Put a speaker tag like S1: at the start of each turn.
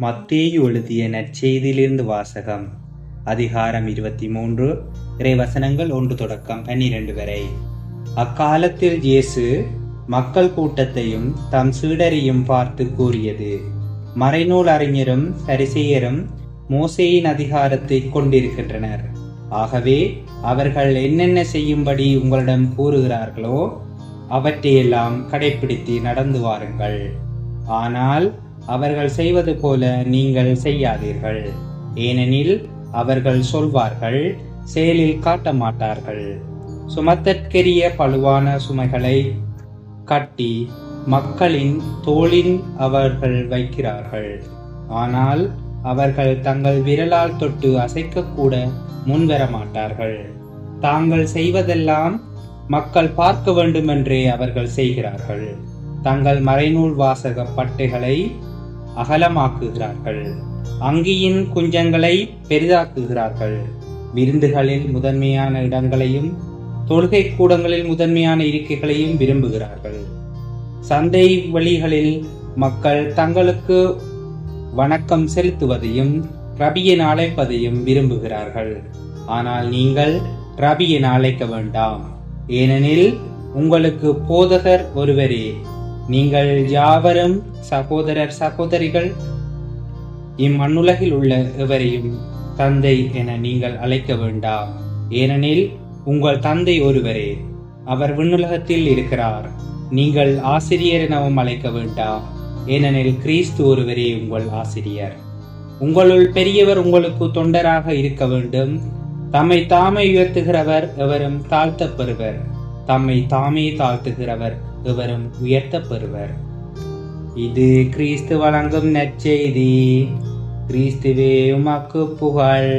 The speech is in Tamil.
S1: மத்தேயு எழுதிய நற்செய்தியிலிருந்து வாசகம். அதிகாரம் 23, இறைவசனங்கள் 1 தொடக்கம் 12 வரை. அக்காலத்தில் இயேசு மக்கள் கூட்டத்தையும் தம் சீடரையும் பார்த்து கூறியது: மறைநூல் அறிஞரும் பரிசேயரும் மோசேயின் அதிகாரத்தை கொண்டிருக்கின்றனர். ஆகவே அவர்கள் என்னென்ன செய்யும்படி உங்களிடம் கூறுகிறார்களோ அவற்றையெல்லாம் கடைப்பிடித்து நடந்து வாருங்கள். ஆனால் அவர்கள் செய்வது போல நீங்கள் செய்யாதீர்கள். ஏனெனில் அவர்கள் சொல்வார்கள், செயலில் காட்ட மாட்டார்கள். சுமத்தற்கரிய பழுவான சுமைகளை கட்டி மக்களின் தோளின் அவர்கள் வைக்கிறார்கள். ஆனால் அவர்கள் தங்கள் விரலால் தொட்டு அசைக்கக்கூட முன்வர மாட்டார்கள். தாங்கள் செய்வதெல்லாம் மக்கள் பார்க்க வேண்டுமென்றே அவர்கள் செய்கிறார்கள். தங்கள் மறைநூல் வாசக பட்டைகளை அகலமாக்குகிறார்கள். அங்கியின் குஞ்சங்களை பெரிதாக்குகிறார்கள். விருந்துகளில் முதன்மையான இடங்களையும் தொழுகை கூடங்களில் முதன்மையான இருக்கைகளையும் விரும்புகிறார்கள். சந்தை வழிகளில் மக்கள் தங்களுக்கு வணக்கம் செலுத்துவதையும் ரபி என அழைப்பதையும் விரும்புகிறார்கள். ஆனால் நீங்கள் ரபி என அழைக்க வேண்டாம், ஏனெனில் உங்களுக்கு போதகர் ஒருவரே. நீங்கள் யாவரும் சகோதரர் சகோதரிகள். இம்மண்ணுலகில் உள்ள எவரையும் தந்தை என நீங்கள் அழைக்க வேண்டாம், ஏனெனில் உங்கள் தந்தை ஒருவரே, அவர் விண்ணுலகத்தில் இருக்கிறார். நீங்கள் ஆசிரியர் எனவும் அழைக்க வேண்டாம், ஏனெனில் கிறிஸ்து ஒருவரே உங்கள் ஆசிரியர். உங்களுள் பெரியவர் உங்களுக்கு தொண்டராக இருக்க வேண்டும். தம்மை தாமே உயர்த்துகிறவர் எவரும் தாழ்த்தப் பெறுவர். தம்மை தாமே தாழ்த்துகிறவர் எவரும் உயர்த்தப் பெறுவர். இது கிறிஸ்து வழங்கும் நற்செய்தி. கிறிஸ்துவே உமக்கு புகழ்.